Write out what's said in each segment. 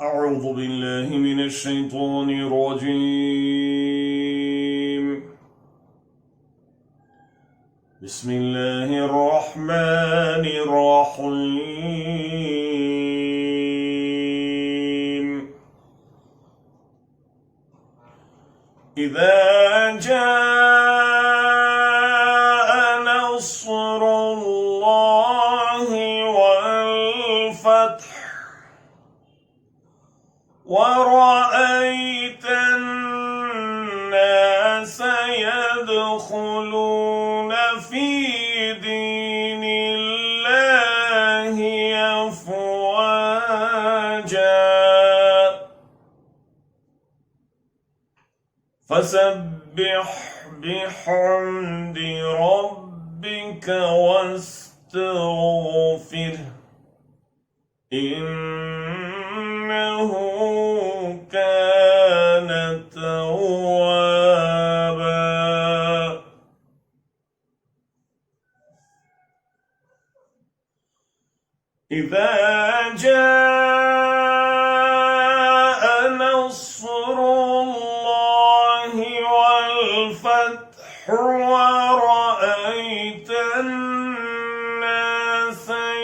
أعوذ بالله من الشيطان الرجيم. بسم الله الرحمن الرحيم. إذا جاء نصر الله والفتح ورأيت الناس يدخلون في دين الله أفواجا فسبح بحمد ربك واستغفره إنه كان توابا. إذا جاء نصر الله والفتح ورأيت الناس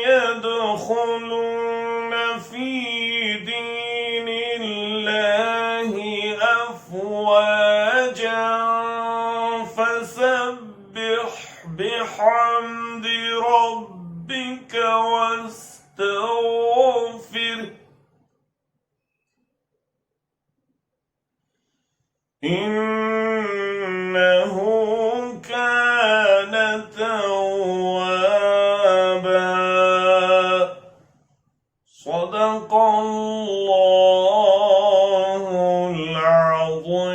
يدخلون في دين الله أفواجا فسبح بحمد ربك واستغفره إنه كان توابا. صدق الله العظيم.